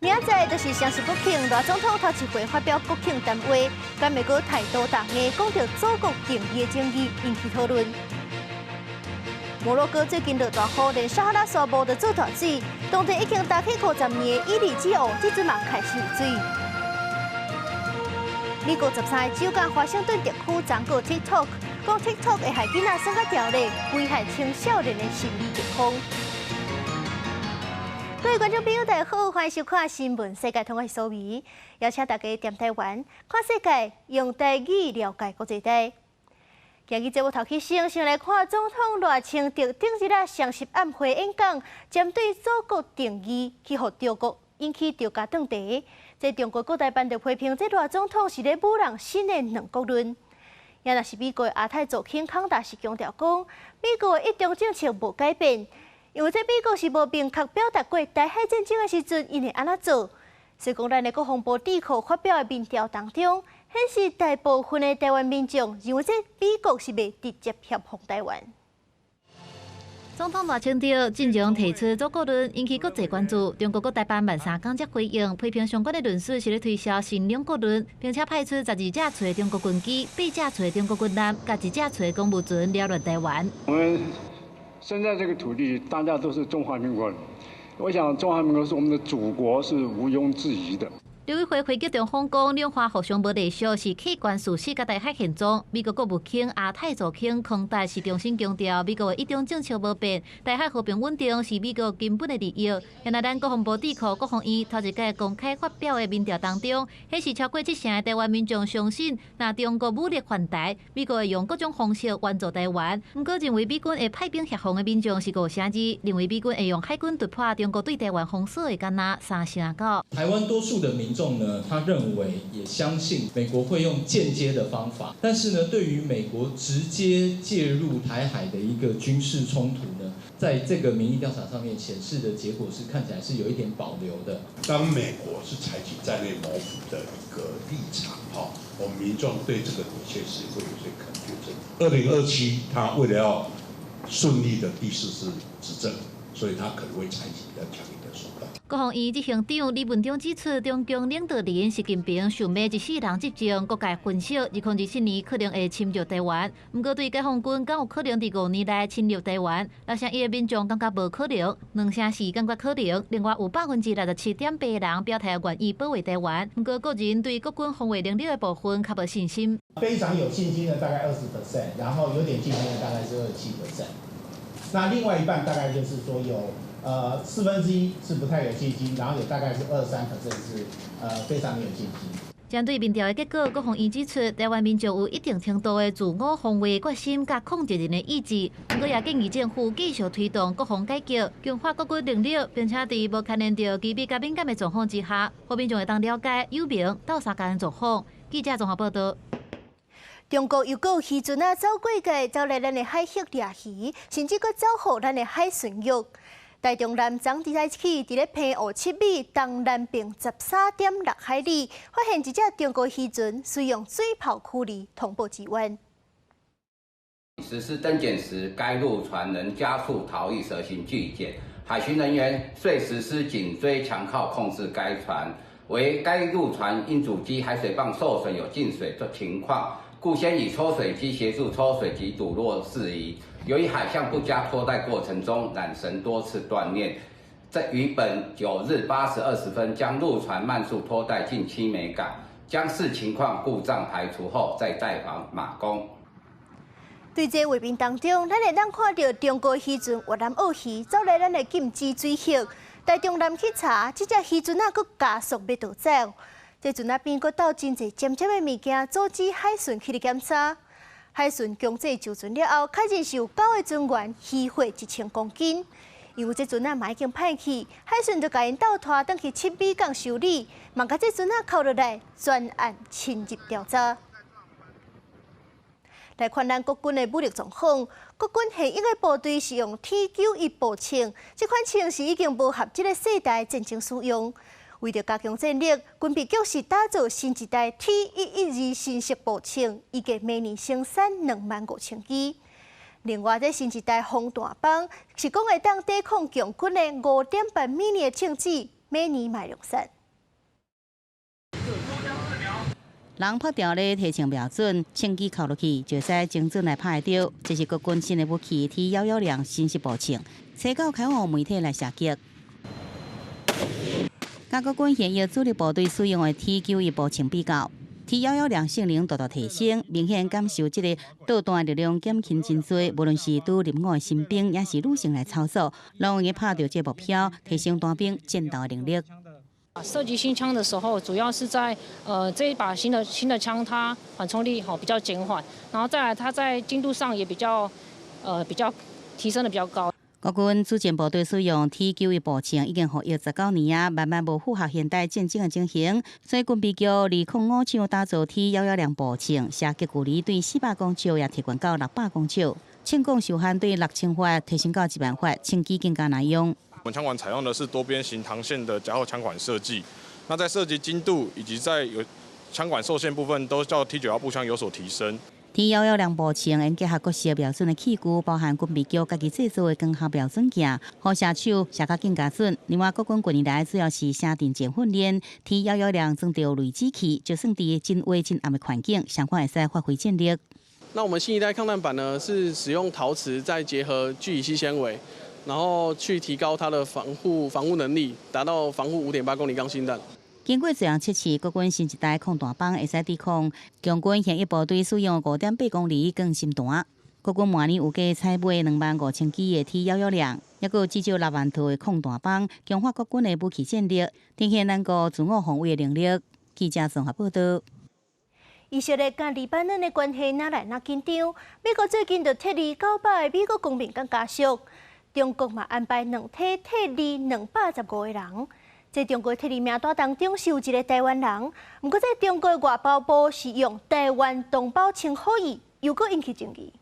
明仔就是双十国庆，赖总统头一回发表国庆谈话，甲美国态度大硬，讲到祖国定义的争议，引起讨论。摩洛哥最近落大雨，连撒哈拉沙漠都做大水，当地已经打起50年的伊犁之湖，这阵嘛开始有水。美国13个州甲华盛顿特区掌告 TikTok， 讲 TikTok 会害囡仔生活条例，危害青少年的心理健康。各位观众朋友，大家好，欢迎收看《新闻世界通》，我是苏眉，邀请大家踮台湾看世界，用台语了解国际大。今日节目头起先来看总统赖清德顶一日双十暗会演讲，针对祖国定义去互中国引起中加断题。这中国各大办就批评这赖总统是咧舞人新的两国论。也若是美国的亚太总统康达是强调讲，美国的一中政策无改变，因为这美国是无明确表达过台海战争的时阵因会安怎做。所以讲，咱的国防部智库发表的民调当中，显示大部分的台湾民众认为这美国是未直接协防台湾。总统赖清德进前提出祖国论，引起国际关注。中国各台办3天才回应，批评相关的论述是咧推销新两国论，并且派出12架载中国军机、8架载中国军舰、甲1架载公务船扰乱台湾。我们生在这个土地，大家都是中华民国人。我想，中华民国是我们的祖国，是毋庸置疑的。刘委会会议中方讲，两岸互相无隶属是客观事实甲台海现状。美国国务卿亚太左卿康达是重新强调，美国的一中政策无变，台海和平稳定是美国根本的利益。现在咱国防部智库国防院头一届公开发表的民调当中，显示超过70%的台湾民众相信，若中国武力犯台，美国会用各种方式援助台湾。不过，认为美军会派兵协防的民众是5%，认为美军会用海军突破中国对台湾封锁的干那3%。台湾多数的民众呢，他认为也相信美国会用间接的方法，但是呢，对于美国直接介入台海的一个军事冲突呢，在这个民意调查上面显示的结果是看起来是有一点保留的。当美国是采取战略谋服的一个立场，我们民众对这个的确是会有些肯定。2027，他为了要顺利的第4次执政，所以他可能会采取比较强硬的手段。国防院执行长李文忠指出，中共领导人习近平想要一世人执政，各界分析2027年可能会侵略台湾。不过，对解放军敢有可能在5年内侵略台湾？6成1的民众感觉无可能，2成4感觉可能。另外有67.8%的人表态愿意保卫台湾。不过，个人对国军防卫能力的部分较无信心。非常有信心的大概20%，然后有点信心的大概是27%。那另外一半大概就是说有1/4是不太有信心，然后有大概是23%是非常有信心。针对民调的结果，国防院指出，台湾民众有一定程度的自我防卫决心甲控制人的意志。不过也建议政府继续推动国防改革，强化国军能力，并且在无牵连到机密甲敏感的状况之下，让民众会当了解有名到3家的状况。记者综合报道。中国又有渔船走过界，走来咱的海域掠鱼，甚至阁走互咱的海巡域。台中南昨日起，伫咧澎湖7米、东南边13.6海里，发现一只中国渔船使用水炮驱离，通报支援。实施登检时，该陆船仍加速逃逸，蛇形拒检。海巡人员遂实施紧追强靠控制该船。为该陆船因主机海水泵受损有进水的情况，故先以抽水机协助抽水及堵落事宜。由于海象不佳，拖带过程中缆绳多次断裂，在于本9日8时20分将陆船慢速拖带近七美港，将视情况故障排除后再带往马公。对这画面当中，咱会当看到中国渔船越南澳鱼走来咱的禁止水域。台中南去查，这只渔船佫加速要逃走。这船边佫倒真侪尖尖的物件，阻止海巡去检查。海巡强制就船了后，确认是有9个船员渔获1000公斤。因为这船嘛已经歹去，海巡就甲因倒拖转去7米港修理，嘛甲这船扣落来，专案深入调查。来看咱国军的武力状况，国军现役的部队是用 T91步枪，这款枪是已经无合这个世代战争使用。为了加强战力，军备局是打造新一代 T112新式步枪，预计明年生产25000支。另外，这新一代防弹帮是讲会当抵抗强军的5.8mm的枪支，每年买良山。人拍掉咧提升标准，枪击扣落去就使精准来拍得到。这是国军新的武器 T112新式步枪，采购开放媒体来射击。甲国军现役主力部队使用的 T91步枪比较 ，T112性能大大提升，明显感受这个导弹力量减轻真多。无论是对入伍的新兵，也是女性来操作，拢容易拍到这目标，提升单兵战斗能力。射击新枪的时候，主要是在这一把新的枪，它缓冲力比较减缓，然后再来它在精度上也比较提升的比较高。国军主战部队使用 T91步枪已经获约19年啊，慢慢无符合现代战争的情形，所以军备局205厂打造 T112步枪，射击距离对400公尺也提悬到600公尺，枪管受限对6000发提升到10000发，枪机更加耐用。我们枪管采用的是多边形膛线的夹后枪管设计，那在射击精度以及在有枪管受限部分，都较 T91步枪有所提升。T112步枪应结合各式标准的器具，包含军备局家己制作的光学标准镜，好射手射甲更加准。另外，国军近年来主要是射电战训练 ，T112装着雷子器，就算伫真危真暗的环境，相关会使发挥战力。那我们新一代抗弹板呢，是使用陶瓷再结合聚乙烯纤维。然后去提高它的防护能力，达到防护5.8公里钢芯弹。经过这样测试，国军新一代抗弹棒会使抵抗共军现役部队使用5.8公里更芯弹。国军明年有计采买25000支的 T112，也有至少6万套的抗弹棒，强化国军的武器战力，展现咱国自我防卫的能力。记者综合报道。以色列甲黎巴嫩的关系哪来哪紧张？美国最近就撤离900个美国公民甲家属。中国嘛安排2梯撤离215个人，在中国撤离名单当中是有一个台湾人，不过在中国外交部是用台湾同胞称呼伊，又搁引起争议。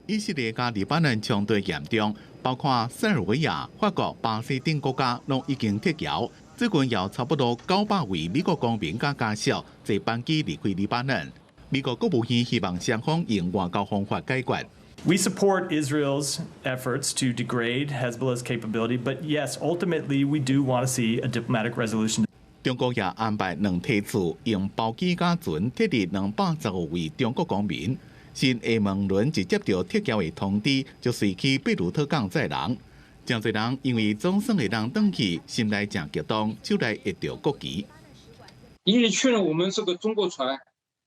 以色列甲黎巴嫩冲突严重，包括塞尔维亚、法国、巴西等国家拢已经撤侨。最近有差不多900位美国公民甲家属坐班机离开黎巴嫩。美国国务院希望双方用外交方法解决。We support Israel's efforts to degrade Hezbollah's capability, but yes, ultimately we do want to see a diplomatic resolution. 中国也安排2梯次用包机甲船撤离215位中国公民。新厦门轮一接到撤侨的通知，就随去贝鲁特港载人。真侪人因为总算会当回去，心内正激动，手内握着国旗。因为确认我们是个中国船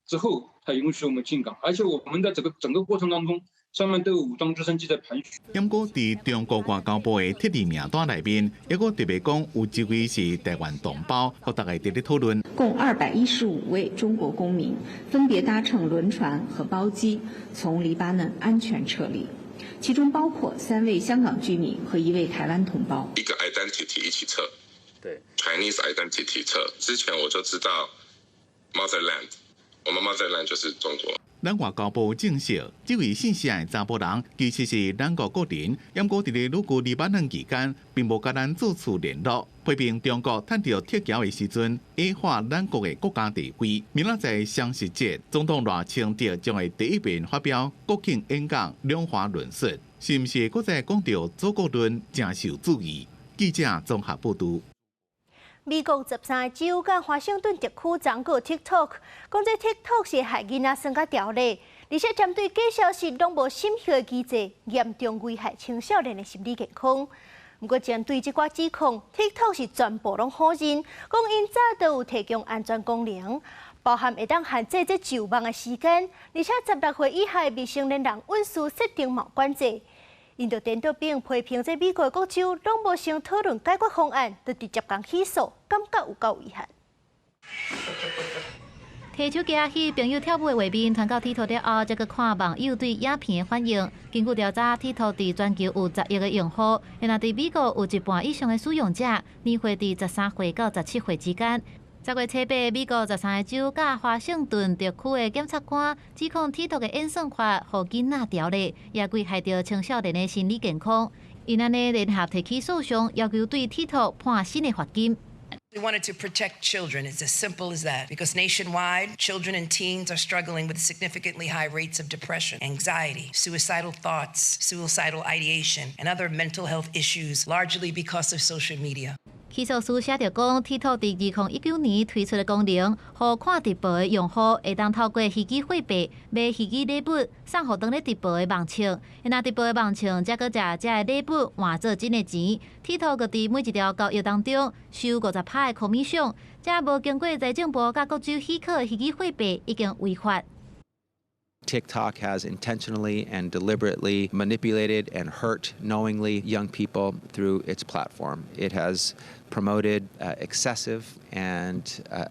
之后，才允许我们进港，而且我们在整个过程当中。上面都有武装直升机在盘旋。不过，在中国外交部的撤离名单内面，也个特别讲有几位是台湾同胞，和大家直接讨论。共215位中国公民分别搭乘轮船和包机从黎巴嫩安全撤离，其中包括3位香港居民和1位台湾同胞。一个 identity 一起撤，对 ，Chinese identity 撤。之前我就知道 motherland， 我们 motherland 就是中国。咱外交部证实，这位姓谢的查甫人其实是咱国国人，不过伫咧入国黎巴嫩期间，并无甲咱做出联络，批评中国趁着撤侨的时阵，矮化咱国的国家地位。明仔载双十节，总统赖清德将会第一遍发表国庆演讲两华论述，是毋是搁再讲到祖国论正受注意？记者综合报道。美国13州甲华盛顿特区掌告 TikTok， 讲这 TikTok 是害囡仔生甲条例，而且针对假消息拢无审核的机制，严重危害青少年的心理健康。不过，针对这寡指控 ，TikTok 是全部拢否认，讲因早就有提供安全功能，包含会当限制这就网的时间，而且16岁以下未成年人允许设定某管制。因着电脑并批评这美国各州拢无先讨论解决方案，就直接讲起诉，感觉有够遗憾。提手机去朋友跳舞的画面传到 TikTok 了后，才去看网友对影片的反应。根据调查 ，TikTok 伫全球有10亿个用户，然后伫美国有1半以上的使用者，年岁伫13岁到17岁之间。10月7日，美国13个州甲华盛顿特区的检察官指控 TikTok 的演算法互囡仔条例，也危害到青少年的心理健康。因安尼联合提起诉讼，要求对 TikTok 判新的罚金。We wanted to protect children. It's as simple as that. Because nationwide, children and teens are struggling with significantly high rates of depression, anxiety, suicidal thoughts, suicidal ideation, and other mental health issues, largely because of social media. 起诉书写着讲，TikTok 伫2019年推出的功能，互看直播的用户会当透过虚拟货币买虚拟礼物，送互当咧直播的网庆。若直播的网庆则搁食这礼物换做真的钱。TikTok 搁伫每一条交易当中收50%的commission，这无经过财政部甲各州许可的虚拟货币已经违法。 TikTok has intentionally and deliberately manipulated and hurt knowingly young people through its platform. It has promoted excessive and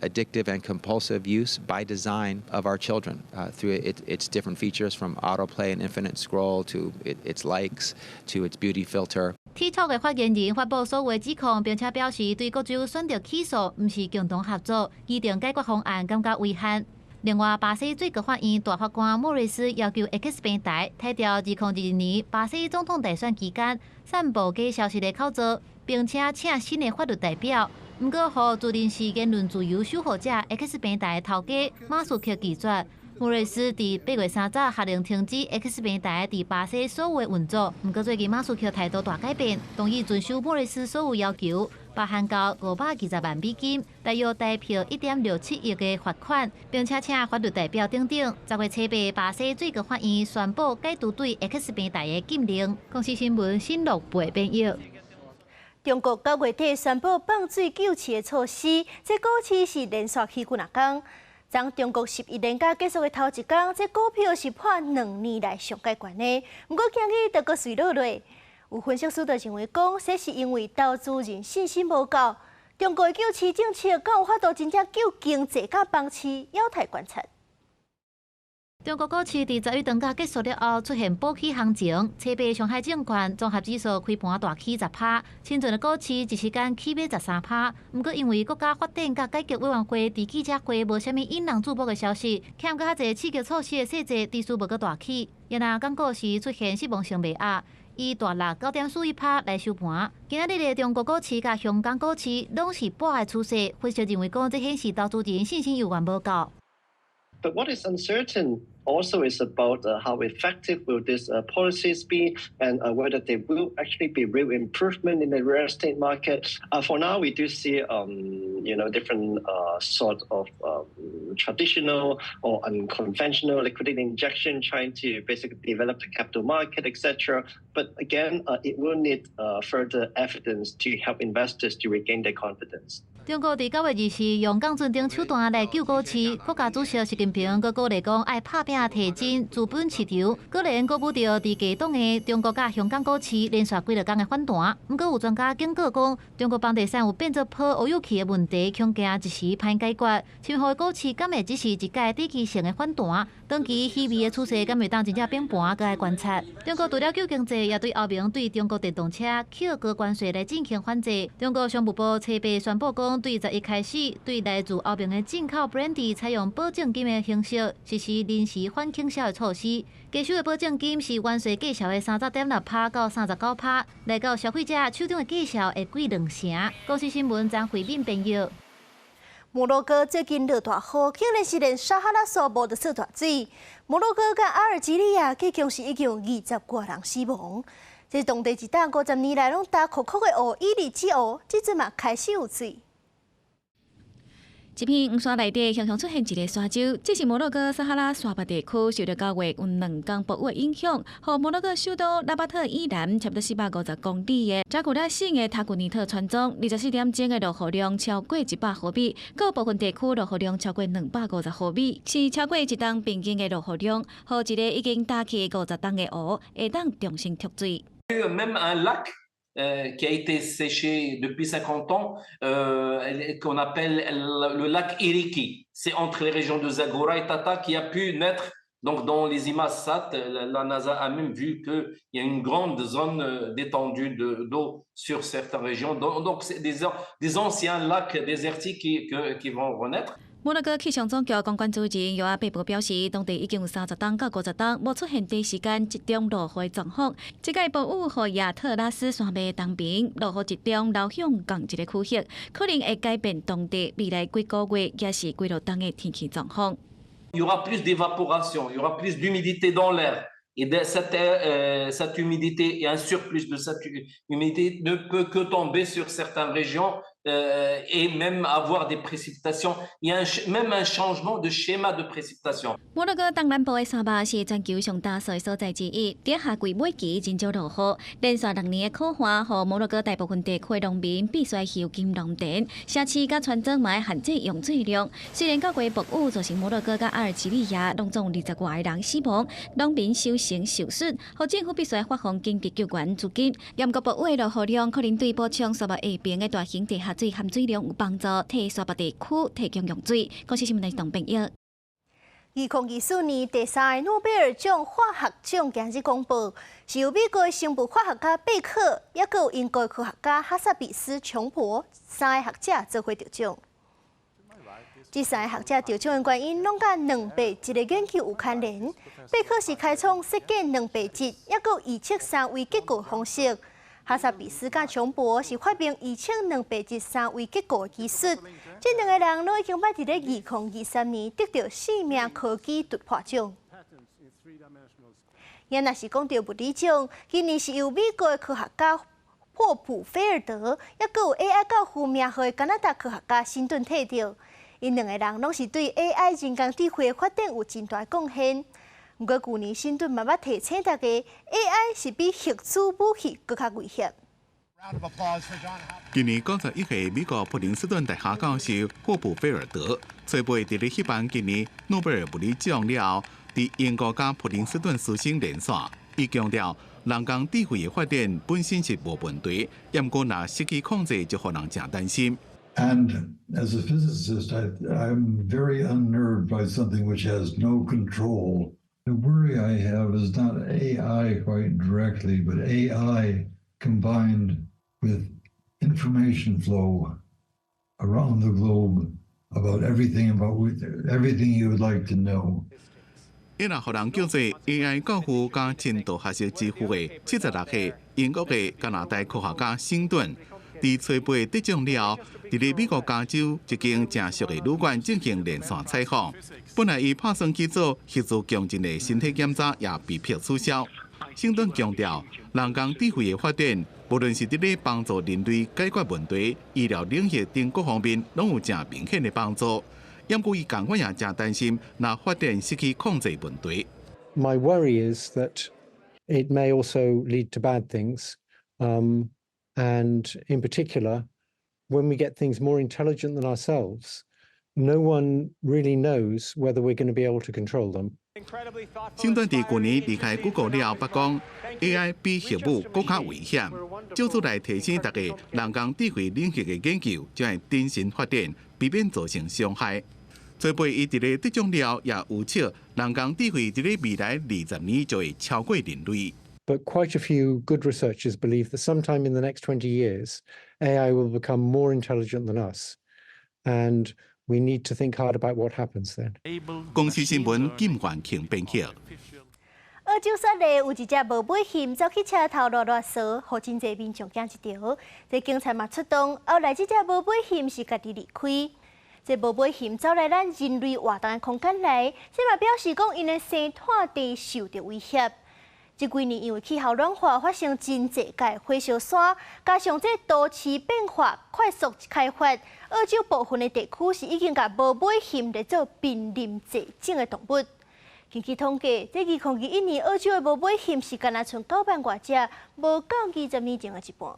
addictive and compulsive use by design of our children through its different features from autoplay and infinite scroll to its likes to its beauty filter. TikTok 的发言人发布所有指控，并且表示对各州选择起诉，毋是共同合作，议定解决方案感觉违宪。 另外，巴西最高法院大法官莫瑞斯要求 X 平台退掉2022年巴西总统大选期间散布假消息的口罩，并且请新的法律代表。不过，互自认是言论自由守护者 X 平台的头家马斯克拒绝。莫瑞斯伫8月3日下令停止 X 平台伫巴西所有的运作。不过，最近马斯克态度大改变，同意遵守莫瑞斯所有要求。 包含到520万美金，大约代票1.67亿的罚款，并且请法律代表等等。10月7日，巴西最高法院宣布解除对 X 平台的禁令。公司新闻新6倍编译。中国9月底宣布放水救市的措施，这股市是连续起几啊天。从中国11连假结束的头一天，这股票是破2年来上界悬的。不过今日就搁随落落。 有分析师就认为讲，这是因为投资人信心无够。中国的救市政策敢有法度真正救经济甲房市，要待观察。中国股市伫10月长假结束了后，出现补起行情。七倍上海证券综合指数开盘大起10%，清泉的股市一时间起码13%。不过因为国家发展甲改革委员会伫记者会无虾米引人注目的消息，欠较侪刺激措施的细节，指数无阁大起。也若港股市出现失望性卖压。 以大落9.41%来收盘。今仔日的中国股市甲香港股市拢是跌的趋势，分析认为讲，这显示投资人信心有限无够。But what is uncertain also is about how effective will these policies be and whether they will actually be real improvement in the real estate market. For now, we do see different sort of traditional or unconventional liquidity injection trying to basically develop the capital market, etc. But again, it will need further evidence to help investors to regain their confidence. 中国伫9月24用降准等手段来救股市，国家主席习近平佮鼓励讲爱拍拼提振资本市场，果然鼓舞着伫佳冬的中国甲香港股市连续几日天的反弹。不过有专家警告讲，中国房地产有变作破乌有期的问题，恐惊一时歹解决。深后股市敢会只是一届短期性的反弹，短期稀微的趋势敢会当真正变盘，佮爱观察。中国除了救经济，也对后面对中国电动车扣高关税来进行反制。中国商务部7日宣布讲。 对11开始，对来自欧盟的进口 brandy 采用保证金的形式实施临时反倾销的措施。加收的保证金是完税价销的30.6%到39%，来到消费者手中的价销会贵2成。公司新闻张慧敏编译。摩洛哥最近落大雨，竟然是连撒哈拉沙漠都出大水。摩洛哥甲阿尔及利亚计共是已经有20多人死亡。这当地一带50年来拢大酷酷的雨，以日之雨，即阵嘛开始有水。 一片黄沙内底，常常出现一个沙洲，这是摩洛哥撒哈拉沙漠地区受到9月有2天暴雨的影响，和摩洛哥首都拉巴特以南差不多450公里的扎古拉省的塔古尼特村庄，24点钟的落雨量超过100毫米，各部分地区落雨量超过250毫米，是超过一档平均的落雨量，和一个已经打起50档的湖会当重新脱水。 qui a été séché depuis 50 ans, qu'on appelle le lac Iriki. C'est entre les régions de Zagora et Tata qui a pu naître. Donc dans les images SAT, la NASA a même vu qu'il y a une grande zone d'étendue d'eau sur certaines régions. Donc c'est des anciens lacs désertiques qui vont renaître. 摩洛哥气象总局公关主任约阿贝博表示，当地已经有30档到50档无出现短时间集中落雨状况。这届暴雨和亚特拉斯山脉东边落雨集中流向同一个区域，可能会改变当地未来几个月也是几落档的天气状况。Il y aura plus d'évaporation, il y aura plus d'humidité dans l'air. Et cette humidité et un surplus de cette humidité ne peut que tomber sur certaines régions et même avoir des précipitations. Il y a même un changement de schéma de précipitation. 摩洛哥东南部的沙巴是全球上大水所在之一，在夏季尾期真少落雨，连续6年的酷旱，和摩洛哥大部分地区农民必须修建农田，城市甲村庄嘛限制用水量。虽然各国暴雨造成摩洛哥甲阿尔及利亚拢总20外个人死亡，农民收成受损，和政府必须发放紧急救援资金。严格暴雨的落雨量可能对补充沙巴下边的大型地下水含水量有帮助，替沙巴地区提供用水。广西新闻台同朋友。2024年第3个诺贝尔奖化学奖今日公布，是由美国的生物化学家贝克，也佮有英国的科学家哈萨比斯·琼博3个学者做伙得奖。这3个学者得奖的原因，拢甲蛋白质的研究有牵连。贝克是开创设计蛋白质，也佮预测3维结构方式。哈萨比斯甲琼博是发明预测蛋白质3维结构的技术。这2个人都已经捌伫咧2023年得到4名科技突破奖。也若是讲到物理奖，今年是由美国的科学家霍普菲尔德，也佮有 AI 教父名号的加拿大科学家辛顿摕到。因2个人拢是对 AI 人工智慧的发展有真大贡献。不过去年辛顿嘛捌提醒大家 ，AI 是比核子武器更较危险。今年91岁美国普林斯顿大学教授霍普菲尔德，吹背伫咧迄办今年诺贝尔物理奖了后，伫英国甲普林斯顿师生连线，伊强调人工智慧的发展本身是无问题，不过若失去控制，就互人真担心。And as a physicist, I'm very unnerved by something which has no control. The worry I have is not AI quite directly, but AI combined with information flow around the globe about everything you would like to know. 伊若互人叫做 AI 教父加深度学习之父的76岁英国的加拿大科学家辛顿，伫吹背得奖了后，伫咧美国加州一间正式的旅馆进行连线采访。本来伊拍算去做核子强震的身体检查，也被迫取消。辛顿强调，人工智慧的发展，无论是伫咧帮助人类解决问题、医疗领域等各方面，拢有正明显的帮助。因故伊同款也正担心，若发展失去控制问题。My worry is that it may also lead to bad things, and in particular, when we get things more intelligent than ourselves, no one really knows whether we're going to be able to control them. 辛顿伫去年离开 Google 了后，捌讲 AI 比核武更加危险，借此来提醒大家，人工智慧领域的研究将会谨慎发展，避免造成伤害。做背伊伫咧得奖了，也预测人工智慧伫咧未来20年就会超过人类。But quite a few good researchers believe that sometime in the next 20 years, AI will become more intelligent than us, and we need to think hard about what happens then. 公司新闻金环庆编辑。澳洲雪梨有一只无尾熊走去车头落沙，互真侪民众惊一跳。这警察嘛出动，后来这只无尾熊是家己离开。这无尾熊走来咱人类活动的空间内，这嘛表示讲因的生态地受到威胁。这几年因为气候暖化发生真侪届火烧山，加上这都市变化快速开发，澳洲部分的地区是已经甲无尾熊列做濒临绝种的动物。根据统计，这2021年澳洲的无尾熊是干那剩900多只，无到20年前的一半。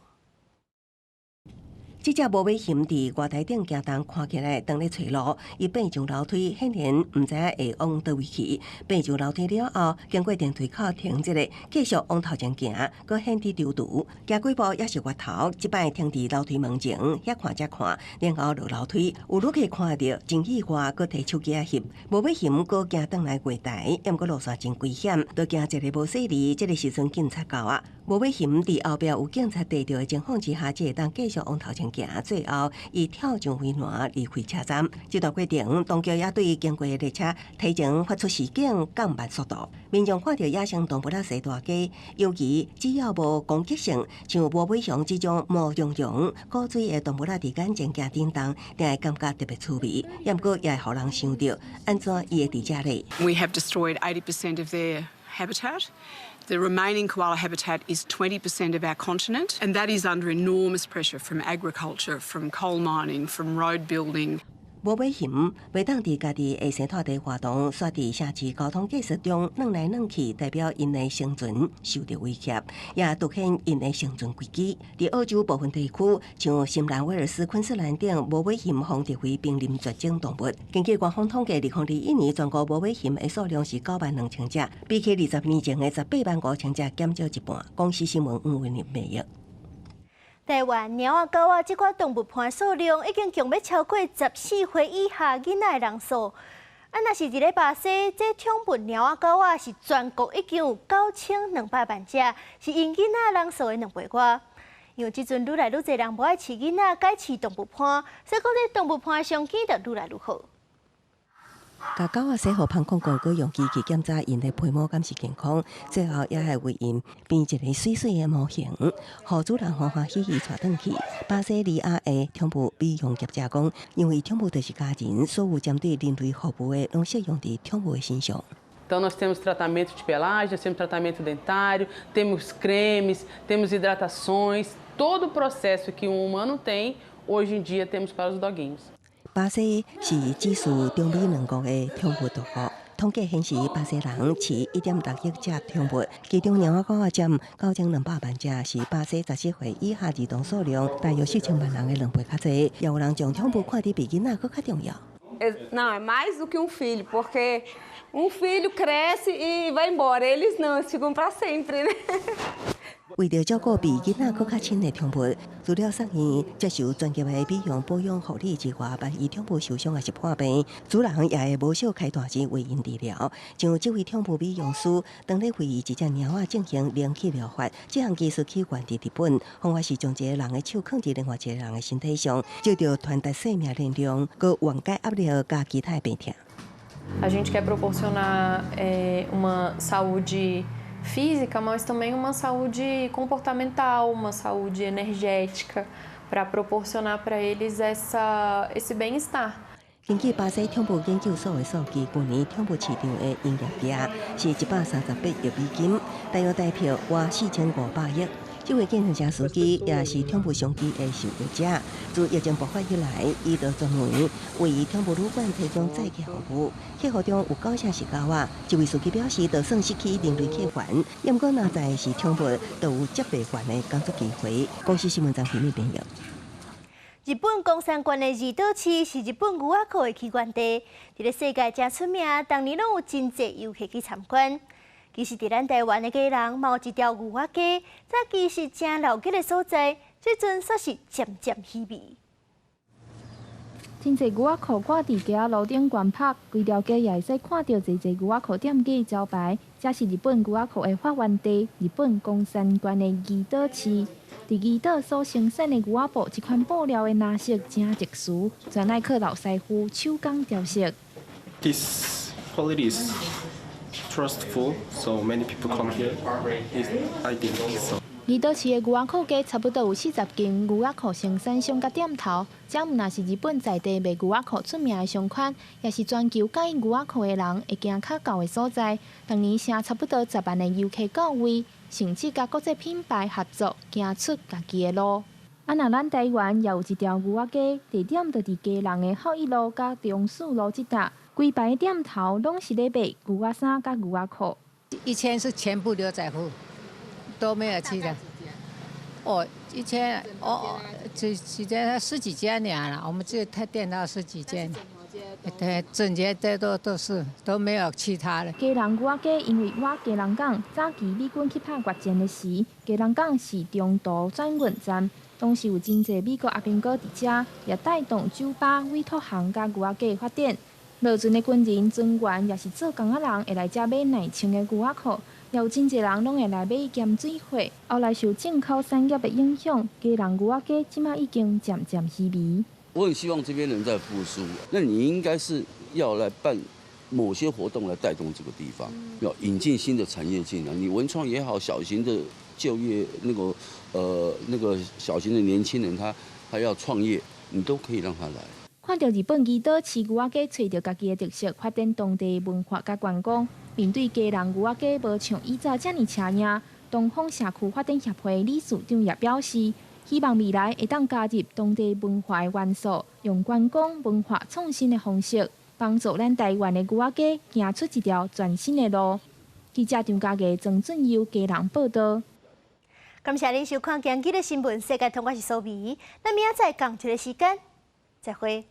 这只无尾熊伫外台顶行动，看起来当咧找路。伊爬上楼梯，显然毋知影会往倒位去。爬上楼梯了后，经过电梯口停一下，继续往头前行，搁显得丢毒。行几步也是月头，即摆停伫楼梯门前，遐看则看，然后落楼梯，有落去看到真意外，搁摕手机翕。无尾熊搁行转来月台，抑毋过路线真危险，都惊一个无细里。这个时阵警察到啊，无尾熊伫后壁有警察逮到的情况之下，只会当继续往头前行，最后伊跳上围栏离开车站。这段过程，当局也对经过的列车提前发出示警，降慢速度。民众看到野生动物啊踅大街，尤其只要无攻击性，像无尾熊这种毛茸茸、古锥的动物啊，伫眼前行叮当，定会感觉特别趣味。抑毋过也会互人想到，安怎伊会伫遮咧？ We have destroyed 80% of their habitat. The remaining koala habitat is 20% of our continent, and that is under enormous pressure from agriculture, from coal mining, from road building. 无尾熊袂当伫家己的生态地活动，煞伫城市交通建设中软来软去，代表因的生存受到威胁，也凸显因的生存危机。伫澳洲部分地区，像新南威尔斯、昆士兰等，无尾熊防定为濒临绝种动物。根据官方统计，2021年全国无尾熊的数量是92000只，比起20年前的185000只减少一半。广西新闻吴文林报道。台湾猫仔、狗仔这款动物盘数量已经强要超过14岁以下囡仔的人数。若是伫咧巴西，这宠物猫仔、狗仔是全国已经有9200万只，是因囡仔人数的2倍外。因为即阵愈来愈侪人无爱饲囡仔，改饲动物盘，所以讲这动物盘上机就愈来愈好。甲狗仔洗好芳广告，佮用机器检查因的皮毛敢是健康，最后也会为因变一个水水的模型，互主人欢欢喜喜带转去。巴西里亚的宠物美容业者讲，因为宠物就是家人，所有针对人类服务的拢适用伫宠物的身上。Então nós temos tratamento de pelagem, temos tratamento dentário, temos cremes, temos hidratações, todo o processo que um humano tem, hoje em dia temos para os doguinhos. 巴西是指数中美两国的宠物大国，统计显示，巴西人饲1.6亿只宠物，其中猫仔、狗仔占9200万只，是巴西17岁以下儿童数量大约4000万人的2倍较多。也有人将宠物看得比囡仔更较重要。Não, é mais do que um filho, porque um filho cresce e vai embora. Eles não, eles ficam para sempre, né? 为着照顾比囡仔更较亲的宠物，除了送医接受专业的美容保养护理之外，万一宠物受伤也是破病，主人也会无少开大钱为因治疗。像这位宠物美容师，当咧为一只猫仔进行灵气疗法，这项技术起源伫日本，方法是将一个人的手放伫另外一个人的身体上，借着传达生命力量，佮缓解压力加其他病痛。A gente quer proporcionar uma saúde física, mas também uma saúde comportamental, uma saúde energética, para proporcionar para eles esse bem-estar. 根据巴西宠物研究所的数据，去年宠物市场的营业额是138亿美金，大约代表约4500亿。这位健身者司机也是宠物上机的受益者。自疫情爆发以来，伊就专门为宠物旅馆提供载客服务，客户中有9成是狗仔。这位司机表示，就算失去人类客源，也毋过若在是宠物，都有接袂完的工作机会。广西新闻张平面编译。日本宫山县的二岛市是日本牛仔裤的起源地，伫咧世界真出名，当年拢有真侪游客去参观。其实，伫咱台湾的家人嘛有一条牛仔街，早期是真老吉的所在，最近煞是渐渐稀微。真侪牛仔裤挂伫街路顶悬拍，规条街也会使看到侪牛仔裤店家招牌。这是日本牛仔裤的发源地，日本宫山县的二岛市。伫二岛所生产的牛仔布，这款布料的颜色真特殊，全爱靠老师傅手工调色。This quality is trustful, so many people come here. I think so. 二岛市的牛仔裤街差不多有40间牛仔裤生产商甲店头，这毋但是日本在地卖牛仔裤出名的商圈，也是全球介意牛仔裤的人会行较高的所在。当年成差不多10万的游客到位，甚至甲国际品牌合作，行出家己的路。若咱台湾也有一条牛仔街，地点就伫家人的后一路甲中树路这搭，规排店头拢是咧卖牛仔衫甲牛仔裤。以前是全部牛仔裤。都没有去的，以前之前10几间了，我们这店到10几间，对，整街都是都没有其他的。家人牛仔街，因为我家人港早期美军去拍越战的时，家人港是中途转运站，当时有真侪美国阿兵哥伫遮，也带动酒吧、委托行甲牛仔街发展。落船的军人、船员也是做工仔人，会来遮买耐穿的牛仔裤。有真侪人拢会来买咸水货，后来受进口产业的影响，家人牛仔街即马已经渐渐稀微。我很希望这边人在复苏，那你应该是要来办某些活动来带动这个地方，要引进新的产业进来。你文创也好，小型的就业那个小型的年轻人他要创业，你都可以让他来。看到日本鱼岛饲牛仔鸡，找到家己的特色，发展当地文化甲观光。面对家人牛仔鸡无像以前遮尔车赢，东方社区发展协会理事长也表示，希望未来会当加入当地文化的元素，用观光文化创新的方式，帮助咱台湾的牛仔鸡行出一条全新的路。记者张家佳、曾俊佑家人报道。感谢您收看今日的新闻，世界通，我是苏眉，咱明仔载同一个时间再会。